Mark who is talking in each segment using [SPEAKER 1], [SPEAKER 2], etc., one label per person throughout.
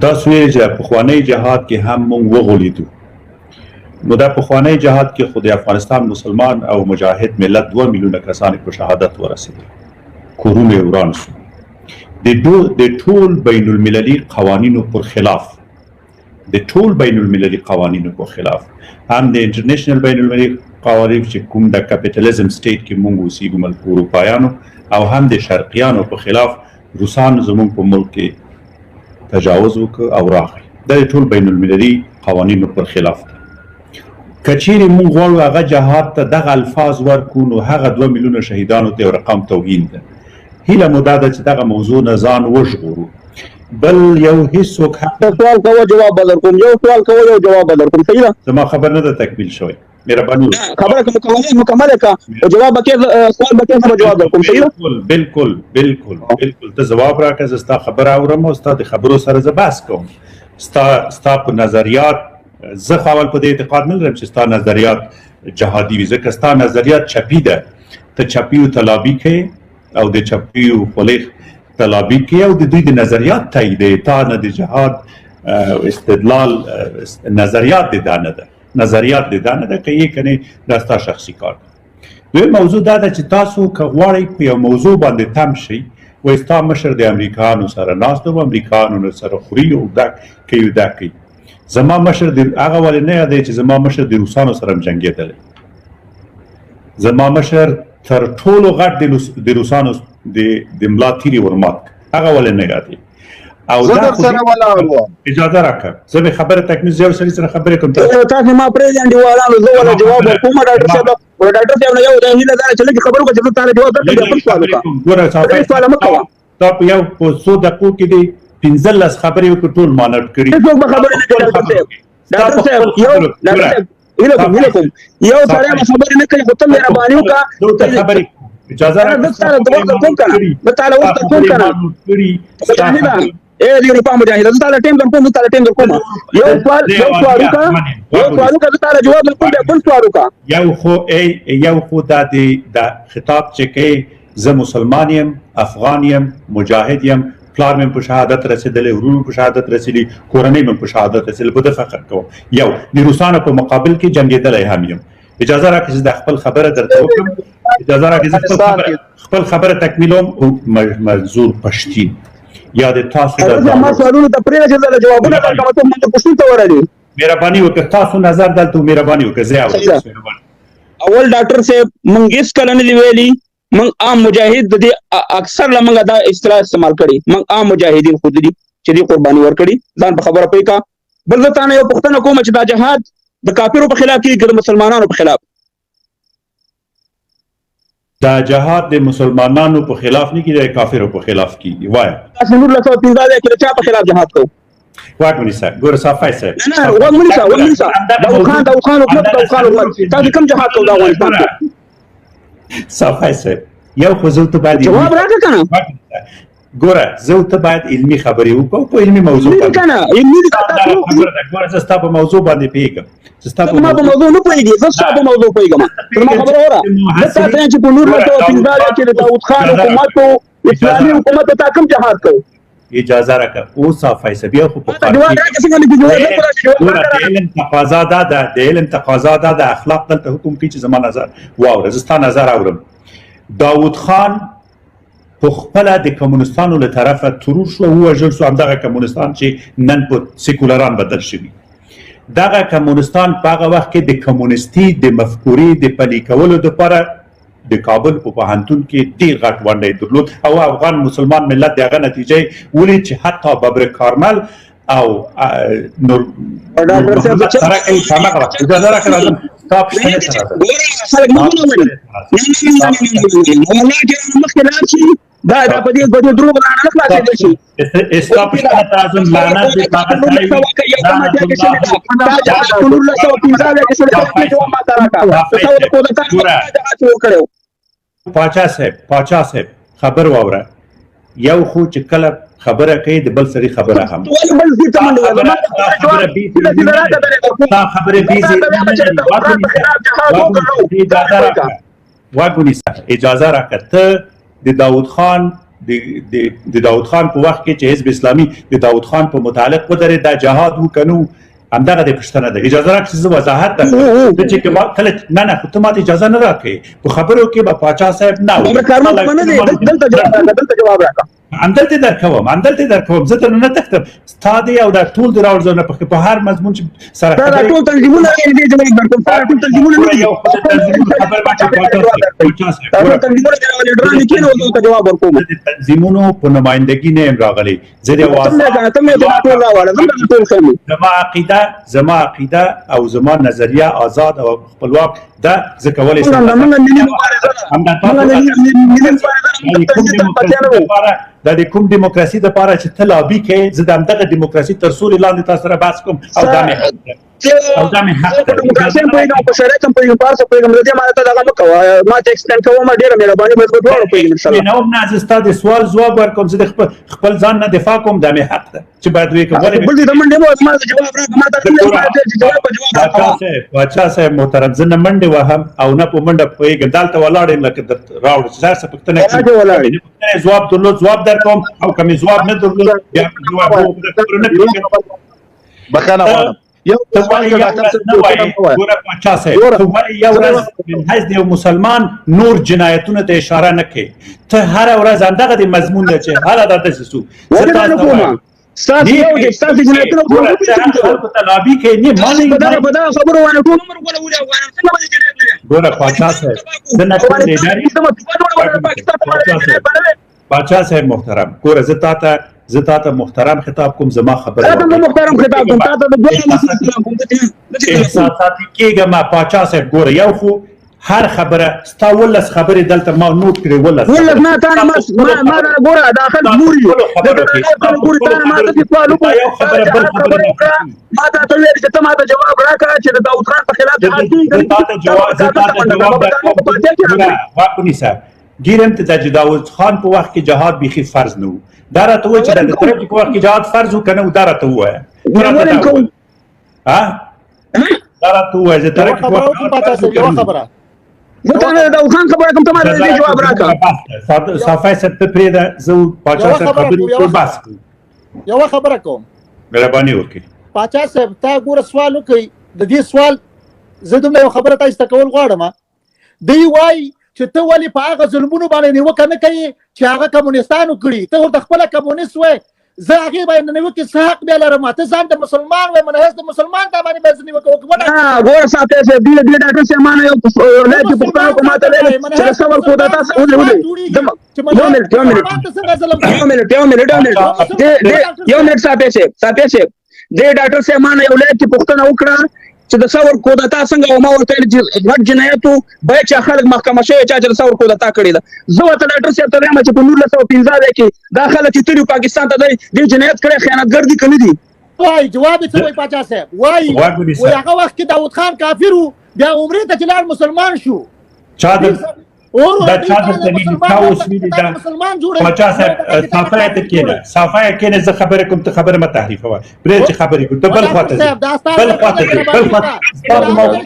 [SPEAKER 1] تاسو یې چې پخوانی جهاد کې هم موږ وغولیدو. نو دا پخوانی جهاد کې خو د افغانستان مسلمان او مجاهد ملت 2 میلیونه کسان په شهادت ورسېدل، کورونه یې وران شو. د ټول بین المللي قوانینو پر خلاف، د ټول بین المللي قوانینو پر خلاف، هم د انټرنیشنل بین المللي قوانین چې کوم د کپیټالیزم سټیټ کې موږ اوسېږو ملک اروپایانو، او هم د شرقیانو په خلاف روسانو زموږ په ملک کې تجاوز وکړ او راغی. دا د ټول بین المللي قوانینو پر خلاف دی. که چیرې موږ غواړو هغه جهاد ته دغه الفاظ ورکړو نو هغه 2 میلیونه شهیدانو ته یو رقم توهین ده. هیله مو دا ده چې دغه موضوع نه ځان وژغورو. بل یو هیڅوک
[SPEAKER 2] سوال کوه جواب بدل کوم، یو سوال کوه یو جواب بدل کوم. صحیح ده؟
[SPEAKER 1] زما خبر نه ده تکمیل شوی. مهرباني
[SPEAKER 2] خبره مکمله کا جواب بکې سوال بکې سم جواب درکوم. صحیح ده؟
[SPEAKER 1] بالکل بالکل بالکل ته جواب راکړه، زه ستا خبره اورم او ستا د خبرو سره زه بحث کوم. ستا په نظریات زه خو اول په دې اعتقاد نه لرم چې ستا نظریات جهادي وي، ځکه ستا نظریات چپي ده. ته چپیو تلابي کوې او د چپیو خولې تلابي کوې او د دوی د نظریات تاییدوې. تا نه د جهاد استدلال نظریات د دا نه ده، نظریات د دا نه ده، که یې کنې دا ستا شخصي کار ده. دویم موضوع دا ده چې تاسو که غواړئ په یو موضوع باندې تم شئ، وایي ستا مشر د امریکایانو سره ناست و، امریکایانو سره خوري او دا کوي دا کوي. زما مشر هغه ولې نه یادوي چې زما مشر د روسانو سره هم جنګېدلی. زما مشر تر ټولو غټ د روسانو د ملا تیرې ورمات، هغه ولې نه یادوي. او
[SPEAKER 2] زه در سره ولاړ وم.
[SPEAKER 1] اجازه راکړه زه به خبره تکمیل زه یو سړي سره خبرې کوم.
[SPEAKER 2] تاسو ما پرېږدئ انډیوالانو، زه ورته جواب ورکوم. ډاکټر صاحب نه یو د هیله دا چې لږ خبرو که چې زه تاله جواب درکړم بیا بل سوال وکړه.
[SPEAKER 1] ګوره
[SPEAKER 2] سوال مه کوه.
[SPEAKER 1] تا په یو په 100 دقیقو کې دی 15 خبرې وکړو، ټول مانټ کړي.
[SPEAKER 2] هیڅوک به خبرې نه کوي. ډاکټر صاحب یو کوم یو سره خبرې نه کوي، خو ته مهرباني وکړه.
[SPEAKER 1] خبرې اجازه
[SPEAKER 2] راکړه. زه تاله ورته کوم کنه دې په مجاهد زه تاله ټیم درکوم، زه تاله ټیم درکوم. یو سوال وکړه، زه تاله جواب درکوم، بیا بل سوال وکړه.
[SPEAKER 1] یو خو دا خطاب چې کوي زه مسلمان یم، افغان یم، مجاهد یم، پلار مې په شهادت رسېدلی، ورور په شهادت رسېدلی، کورنۍ مې په شهادت رسېدلی، په ده فخر کوم. یو د روسانو په مقابل کې جنګېدلی هم یم. اجازه راکړه چې د خپل خبره درته وکړم. اجازه راکړه چې خپل خبره تکمیلوم. منظور پښتین یا د تاسو
[SPEAKER 2] ما سوالونو ته پرېږده چې زه جوابونه درکړم، ته مونږ پوښتنې ته ورغلې.
[SPEAKER 1] مهرباني وکړه تاسو نظر دلته مهرباني وکړه زه
[SPEAKER 2] اول ډاکټر صاحب مونږ هېڅ کله نه دي ویلي مونږ عام مجاهد د دې اکثر له مونږ دا اصطلاح استعمال کړي. مونږ عام مجاهدین خو دي چې دې قرباني ورکړي. ځان په خبره پوه کړه. بل زه تانه یو پوښتنه کوم چې دا جهاد د کافرو په خلاف کېږي که د مسلمانانو په خلاف؟
[SPEAKER 1] دا جهاد د مسلمانانو په خلاف نه کېږي، د کافرو په خلاف کېږي. وایه
[SPEAKER 2] تاسو 1915 کې د چا په خلاف جهاد کوو؟
[SPEAKER 1] واټ ونیسه. ګوره صافی صاحب
[SPEAKER 2] نه واټ ونیسه. داود خان حکومت تاسو کوم جهاد کوو د افغانستان کې؟
[SPEAKER 1] صافی صاحب یو خو زه ته باید
[SPEAKER 2] جواب راکړه کنه.
[SPEAKER 1] ګوره زه ته باید علمي خبرې وکړو په علمي موضوع باندې
[SPEAKER 2] کنه. علمي
[SPEAKER 1] ګوره زه ستا په موضوع باندې پوهېږم.
[SPEAKER 2] ما په موضوع نه پوهېږي، زه ستا په موضوع پوهېږم. زما خبره اوره. زه تا ته چې په 1915 کې د داود خان حکومت او اسلامي حکومت ته کوم جهاد کوو؟
[SPEAKER 1] اجازه راکړه اوس صافی صاحب یو خو په علم تقاضا ده، د علم تقاضا ده، د اخلاق دلته حکم کوي چې زما نظر واوره. زه ستا نظر اورم. داود خان په خپله د کمونستانو له طرفه ترور شو، ووژل شو. همدغه کمونستان چې نن په سیکولران بدل شوي، دغه کمونستان په هغه وخت کې د کمونستي د مفکورې د پلي کولو دپاره د کابل په پوهنتون کې ډېر غټ ونډه یې درلود او افغان مسلمان ملت د هغه نتیجه یې ولید چې حتی ببر کارمل او نور
[SPEAKER 2] دا په دې دروغ نه خلاصېدل شي.
[SPEAKER 1] استا پښتنه تعظیم لعنت دې پاچا صاحب خبر واوره. یو خو چې کله خبره کوي د بل سړي خبره هم واګونیسه. اجازه راکړه ته د داود خان د داود خان په وخت کې چې حزب اسلامي د داود خان په متعلق ودرېد دا جهاد وکنو همدغه د پښتنه ده. اجازه راکړئ چې زه وضاحت درکړم چې کله نه خو ته ماته اجازه نه راکړې په خبرو کې به پاچا صاحب نه
[SPEAKER 2] دلته جواب راکړه
[SPEAKER 1] همدلته درکوم زه تر نه تختم ستا دی او دا ټول د راوړ زونه په هر مضمون چې سره
[SPEAKER 2] دا ټول تنظیمونه دي چې درکوم ټول تنظیمونه نه دي
[SPEAKER 1] خبر باندې
[SPEAKER 2] لیډران کې نو ته جواب ورکوم
[SPEAKER 1] تنظیمونو په نمائندګي نه راغلي زه د
[SPEAKER 2] اواز ته مې ټول راوړل ټول خمي
[SPEAKER 1] زما عقیده او زما نظریه آزاد او خپلواک دا زه کولای شم دا د کوم دیموکراسي د لپاره چې ته لابي کوې زه د همدغه دیموکراسي تر سوري لاندې تاسو سره بحث کوم او دا مې حق ده
[SPEAKER 2] دیموکراسي په په شریعت په یو پارسه په کوم دې ما ته دغه مکو ما ته ایکسپلین کوم ډیره مهرباني به ډوړو په ان شاء الله
[SPEAKER 1] نو نه زه ستاسو سوال جواب ورکوم زه خپل ځان نه دفاع کوم دا مې حق ده چې باید وی کوم
[SPEAKER 2] بل دې منډه مو ما جواب راکړه ما ته جواب
[SPEAKER 1] بچا صاحب محترم زه نه منډه وهم او نه په منډه په ګدالته ولاړم لکه راوړ چې تاسو پښتنه کې جواب درلود جواب درکوم او کوم جواب نه درلود بیا جواب ورکړم
[SPEAKER 3] بخانه
[SPEAKER 1] یو پاچا صاحب یو ورځ من حیث د مسلمان نور جنایتونو ته اشاره نه کوي ته هر ورځ همدغه د مضمون دی چې حالا دا دسیسو
[SPEAKER 2] ستاسو یو دي ستاسو جنایتونو
[SPEAKER 1] په لابي کې نه مانه
[SPEAKER 2] بدا خبرو وانه ټول عمر ولا ولا وانه څنګه باندې جنایت
[SPEAKER 1] ګوره پاچا صاحب د نشو اداري پاچا صاحب محترم ګوره زه تاته محترم خطاب کوم زما خبره
[SPEAKER 2] تاته محترم خطاب کوم تاته د دوه
[SPEAKER 1] احساساتي کېږه ما پاچا صاحب ګوره یو خو هر خبره ستا ولس خبرې دلته ما نوٹ کړې
[SPEAKER 2] ولس ما تا ما ګوره داخل ګوري ګوري تا ما ته سوال وکړ ما ته ویل چې ته ما ته جواب راکړه چې د داود خان په خلاف
[SPEAKER 1] واکونی صاحب ګیرم ته چې داود خان په وخت کې جهاد بيخي فرض نه و دا راته و چې د ترکی په وخت کې جهاد فرض وکنه دا راته وایي ها دا راته وایي چې ترکی په وخت کې
[SPEAKER 3] خبره
[SPEAKER 2] زه ته داود خان خبره کوم ته ما دې جواب راکړه
[SPEAKER 1] صافه ست په پرې دا زه پاچا صاحب خبرې کوم بس
[SPEAKER 3] یو خبره کوم
[SPEAKER 1] مهرباني وکړئ
[SPEAKER 3] پاچا صاحب تا ګوره سوال وکړي د دې سوال زه دومره یو خبره تاسو ته کول غواړم دی وایي چې ته ولې په هغه ظلمونو باندې نیوکه نه کوي چې هغه کمونستانو کړي ته ورته خپله کمونست وایې زه هغې باندې نیوکې څه حق بیا لرم ته ځان د مسلمان وایې منحص د مسلمان تا باندې باید نیوکه وکړو
[SPEAKER 2] ګوره صاحب صاحب دې ډاکټر صاحب ما نه یو ولایت کې پوښتنه کوم ماته ویل چې د صبر خو دا تاسو یو منټ صاحب صاحب دې ډاکټر صاحب ما نه یو ولایت کې پوښتنه وکړه چې د ثور کودتا څنګه او ما ورته چې غټ جنایتو باید چې خلک محکمه شوی چې د ثور کودتا کړی ده زه ورته ډاکټر صاحب ته وایم چې په 1915 کې دا خلک چې تلي پاکستان ته دی جنایت کړی خیانتګر دي که نه دي
[SPEAKER 3] وایي جواب یې څه وایي پاچا صاحب وایي هغه وخت کې داود خان کافر و بیا عمرې ته چې لاړ مسلمان شو
[SPEAKER 1] دا چا درته ویلي تا اوس ویلي دا پاچا صاحب صافه ته کېنه زه خبرې کوم ته خبره مه تحریفوه پرېږده چې خبرې کوم ته بل خواته
[SPEAKER 4] محمد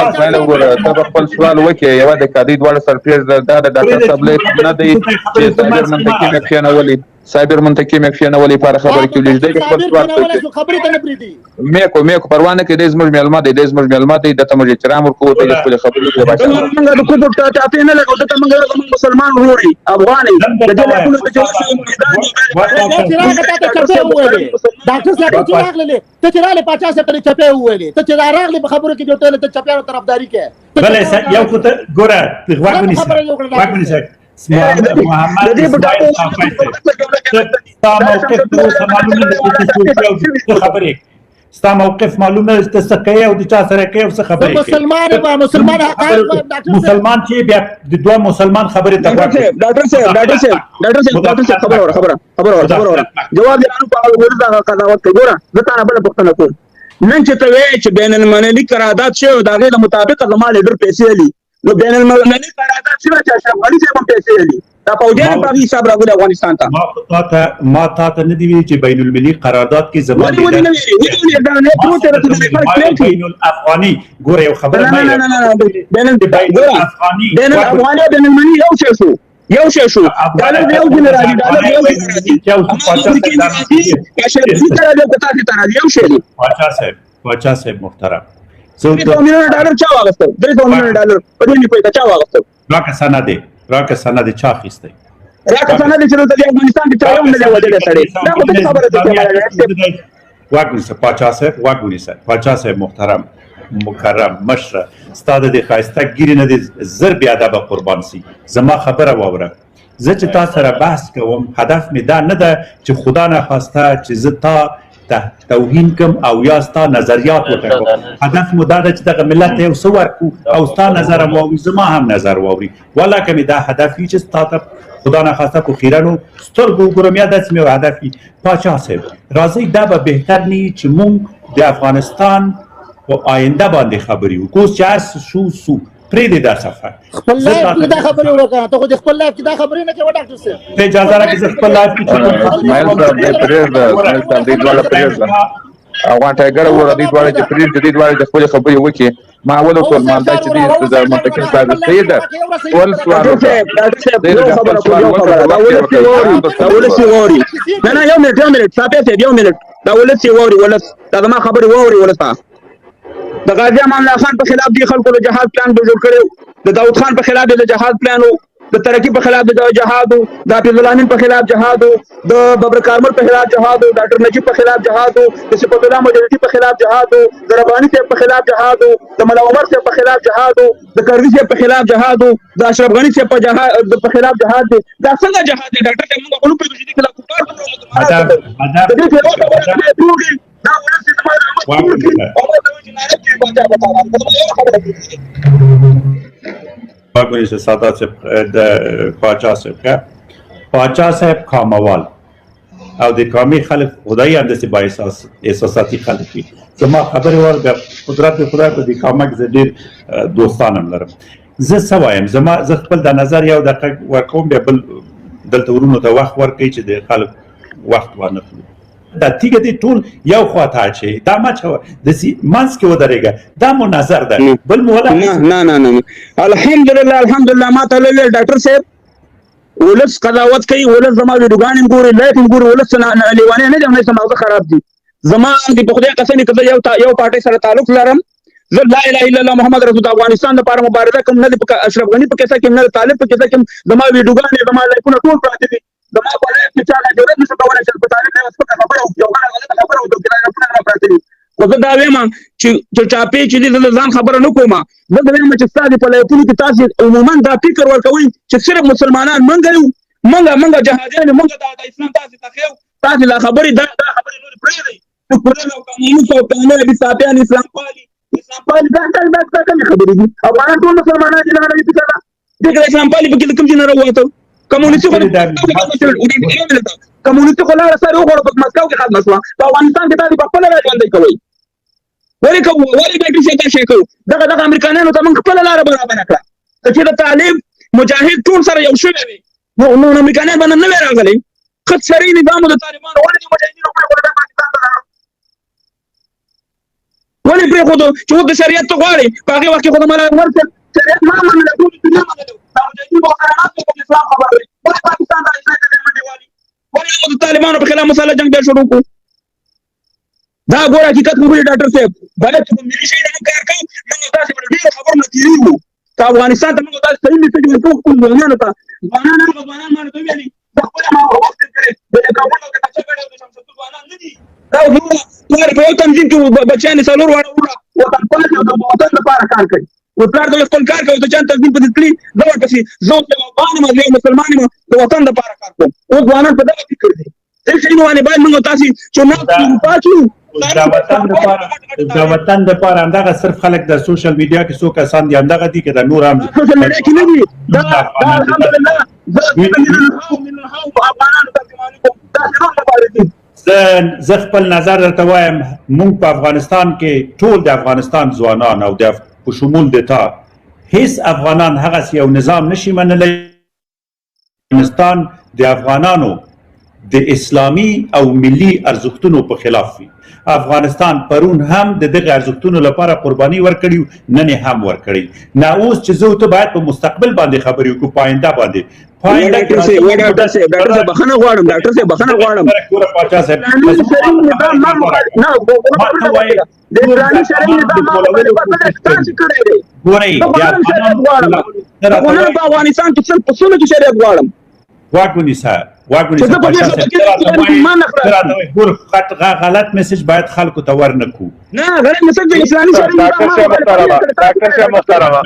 [SPEAKER 4] اسماعیل وګوره ته به خپل سوال وکړې یوه د کادي دواړه سرپریز دا د ډاکټر صاحب لیک نه دی چې صابر منتقي مکشنولي پر خبر کې لږ د خپل سوال
[SPEAKER 3] خبرې ته نه پریدي
[SPEAKER 4] مې کو پروا نه کې د زموږ معلومات د تمج احترام ورکو ته خپل خبرې ته بچا
[SPEAKER 2] موږ د کوم ته نه لګو ته موږ مسلمان وروري افغاني د دې له کوم
[SPEAKER 3] ډاکټر صاحب چې راغله ته چې راغله 50 ته چپه وېلې ته چې راغله په خبرو کې جوړه ته چپه طرفداري کې
[SPEAKER 1] بلې یو کو ته ګوره واګونی سره محمد اسماعیل صافه ستا موقف معلومه ته څه کوي او د چا سره کوي او څه خبرې مسلمان چې بیا د دوه مسلمان خبرې ته
[SPEAKER 2] ډاکټر صاحب خبره جواب یې په ورته قضاوت کوي ګوره زه تا نه بل پوښتنه کوم نن چې ته وایې چې بین المللي قرارداد شوی د هغې مطابق زما لیډر پیسې علي نو بین المللي قرارداد شوی چې اشرف غني صاحب هم پیسې علي دا پوجان په حساب راغلی افغانستان ته
[SPEAKER 1] ما تا ته نه دی ویلي چې بین المللي قرارداد کې زما بین الافغاني ګوره یو خبره
[SPEAKER 2] بین الافغاني بین المللي یو څه شو یو شی شو ډالر یو ځل راځي ډالر یو ځل راځي یو شی دی
[SPEAKER 1] پاچا صاحب محترم
[SPEAKER 2] $3 میلیونه چا واغسته $3 میلیونه په دې په چا واغسته
[SPEAKER 1] راکه سند چا اخیستی
[SPEAKER 2] راکه سند چې د افغانستان د چا یو نه ودی سړی دا خو خبره ده
[SPEAKER 1] واګونی پاچا صاحب محترم مکرم مشر ستاده د خاسته ګیری نه د زر بیا د قربان سي زما خبره واوره زه چې تاسو سره بحث کوم هدف می دا نه ده چې خدا نه خواسته چې زه تا توهین کم او یا ستا نظریات وکړم هدف مو دا ده چې دغه ملت یو څه ورکو او ستا نظر واوري زما هم نظر واوري والله که مې دا هدف وي چې ستا ته خدا نه خواسته په خیرنو سترګو وګورم یا داسې مې هدف وي پاچا صاحب راځئ دا به بهتر نه وي چې موږ د افغانستان په آینده باندې خبرې وکړو اوس چې هر څه سو پرېږدې دا سفر
[SPEAKER 3] خپل لایف کې دا خبرې وکړه ته خو د خپل لایف کې دا خبرې نه کوې ډاکټر صاحب
[SPEAKER 1] ته اجازه راکړه چې خپل لایف کې
[SPEAKER 4] اسماعیل صاحب دې پرېږده دې دواړه پرېږده افغان ټایګر وروره دې دواړه چې پرېږده دې دواړه چې خپلې خبرې وکړي ما اول وکړل ما دا چې دې د منطقي صاحب صحیح ده ټول سوال
[SPEAKER 2] نه یو منټ صاحب یو منټ دا ولس ووري ولس دا زما خبرې ووري ولس د غازی امان الله خان په خلاف دی خلکو د جهاد پلان جوړ کړو د داود خان په خلاف د جهاد پلان د ترقی په خلاف د جهاد د حافظ الامین په خلاف جهاد د ببر کارمل په خلاف جهاد د نجیب په خلاف جهاد د صفت الله مجلسی په خلاف جهاد د ربانی صاحب په خلاف جهاد د مولا عمر صاحب په خلاف جهاد د کرزي صاحب په خلاف جهاد د اشرف غنی صاحب په خلاف جهاد دا څنګه جهاد دی ډاکټر صاحب موږ په لوپې کې خلاف کفار
[SPEAKER 1] واګونی ساده صاحب د پاچا صاحب کاموال او د قومي خلک خدای اندسي با احساساتي خلک دي زما خبرې ورګه قدرت خدای په دې کامک زه ډېر دوستانم لرم زه څه وایم زه خپل د نظر یو دقیق ورکوم بیا بل دلته ورونو ته وخت ورکوي چې د خلک وخت وانخلو دا تیګه دې ټول یو خواته اچي دا ما چې دسي منځ کې ودرېږه دا مو نظر ده بل مو ولا
[SPEAKER 2] نه الحمدلله ما ته ویل ډاکټر صاحب ولس قضاوت کوي ولس زما ویډیوګان ګوري لایټ ګوري ولس لیوانه نه دی نه سماغه خراب دي زما د په خدای قسم کړه یو پارټي سره تعلق لرم زه لا اله الا الله محمد رسول الله افغانستان لپاره مبارزه کوم نه د اشرف غنی په کیسه کې نه طالب په کیسه کې زما ویډیوګان زما لایکونه ټول پراته دي زما په لایف کې چا نه جوړه نشو کولای چې په طالب نه وسه خبره او یو غلطه خبره او د کلام په اړه پراته دي خو زه دا وایم چې چاپی چې د ځان خبره نه کوم زه دا وایم چې ستاسو په لایفونو کې تاسو عموما دا فکر ورکوي چې صرف مسلمانان منګه جهادیان منګه د اسلام تاسو تخیو تاسو لا خبرې دا خبرې نور پرې دی کورونه او قانون او قانون د صاحبان اسلام پالي دا خبرې دي افغانان ټول مسلمانان دي نه لري څه دغه اسلام پالي په کې کوم جن راوته کمونیستي خو لاره سره وګورئ په مسکو کې خدمت وکړه په افغانستان کې تاسو په خپل راځي کوي ولې بیٹری څه شي کوي دغه امریکایانو ته موږ خپل لاره برابر کړه چې د طالب مجاهد ټول سره یو شوی وي نو امریکایان باندې نه راغلي خطري نظام د طالبانو ولې د مجاهدینو په وړاندې پاکستان ته ولې پرې خو چې د شریعت ته غواړي په هغه وخت کې خو د ملای ورته شریعت ما منل ټول دنیا منل دا مجاهدین په قرارات کې اسلام خبره ولې پاکستان د اسلام د منډي والی ولې د طالبانو په خلاف مسله جنگ به شروع کو دا ګور حقیقت خبرې ډاکټر صاحب باید په ملي شي نه کار کوي موږ تاسو په ډیره خبر نه تیریو ته افغانستان ته موږ تاسو صحیح میسج ورکوو کوم ځوانانو ته ځوانان باندې ته ویلي خپل ما وخت کړی د کابل او د کچګړو د شمس ځوانان نه دي دا ټول په یو تنظیم کې بچیان څلور واړه وطن پالي او د وطن لپاره کار کوي او پلار د خپل کار کوي د چا تنظیم په دې کلی زه ورپسې زه افغان یم زه مسلمان یم د وطن لپاره کار کوم او ځوانان په دغه فکر دي هیڅ شي باندې باید موږ تاسو چې موږ پاتو
[SPEAKER 1] دا وطن د پاره همدغه صرف خلک د سوشل میډیا کې څو کسان دي همدغه دي که د نور هم
[SPEAKER 2] سوشل میډیا کې نه دي دا الحمدلله
[SPEAKER 1] زه خپل نظر درته وایم موږ په افغانستان کې ټول د افغانستان ځوانان او د په شمول د تا هیڅ افغانان هغه یو نظام نشي منلی افغانستان د افغانانو د اسلامي او ملي ارزښتونو په خلاف وي. افغانستان پرون هم د دغه ارزښتونو لپاره قرباني ورکړي، نن یې هم ورکړي. نه اوس چې زه ته باید په مستقبل باندې خبرې وکړو، په آینده باندې.
[SPEAKER 2] ډاکټر صاحب بخښنه غواړم، ډاکټر صاحب بخښنه غواړم.
[SPEAKER 1] پاچا صاحب
[SPEAKER 2] د اسلامي شرعي نظام تاسو کړی دی. ګورئ په افغانستان کې په څلو کې شریعت غواړم.
[SPEAKER 1] غلط میسج باید خلکو ته ورنکو.
[SPEAKER 2] نه غلط میسج د اسلامي شرعي
[SPEAKER 5] ډاکټر صاحب محترمه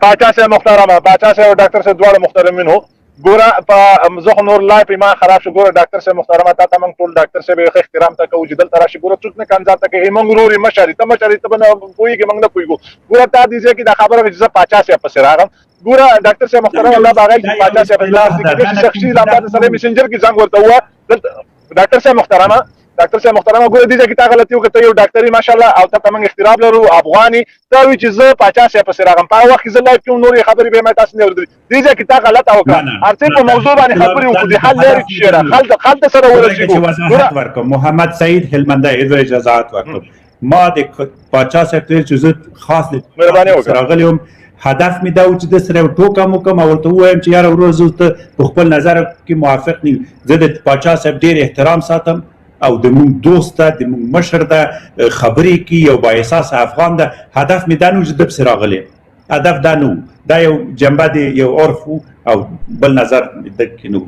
[SPEAKER 5] پاچا صاحب محترمه پاچا صاحب او ډاکټر صاحب دواړه محترمین هو. ګوره په زه خو نور لایف ایمان خراب شو. ګوره ډاکټر صاحب محترمه تا ته موږ ټول ډاکټر صاحب یو احترام ته کوو چې دلته راشي. ګوره څوک نه کنځا ته کوي، موږ ورور یې مشر ته به نه پوهېږي، موږ نه پوهېږو. ګوره تا دې ځای کې دا خبره وه چې زه پاچا صاحب پسې راغلم. ګوره ډاکټر صاحب محترم الله باغی چې پاچا صاحب الله دې شخصي لامبا سره میسنجر کې زنګ ورته ووه. ډاکټر صاحب محترمه ګوره دې ځای کې تا غلطي وکړه. ته یو ډاکټر یې ماشاءالله او ته موږ احترام لرو، افغاني. ته وایي چې زه پاچا صاحب پسې راغلم، په هغه وخت کې زه لایف کې وم، نورې خبرې به یې ما تاسو نه اورېدلې. دې ځای کې تا غلطه وکړه. هر څه په موضوع باندې خبرې وکړو، د حل لارې چېرې خل ته سره ورسېږو.
[SPEAKER 1] محمد سعید هلمندی اجازه ورکړم. ما د پاچا صاحب ته چې زه خاص راغلی وم، هدف می دا و چې د سره ټوکم وکم او ورته ووایم چې یاره ورور زه ته په خپل نظر کې موافق نه یم. زه د پاچا صاحب ډېر احترام ساتم او د مونږ دوست ده، د مونږ مشر ده، خبرې کوي، یو با احساسه افغان ده. هدف می دا نه و چې ده پسې راغلی، هدف دا نه و. دا یو جنبه د یو عرف او بل نظر د کې نه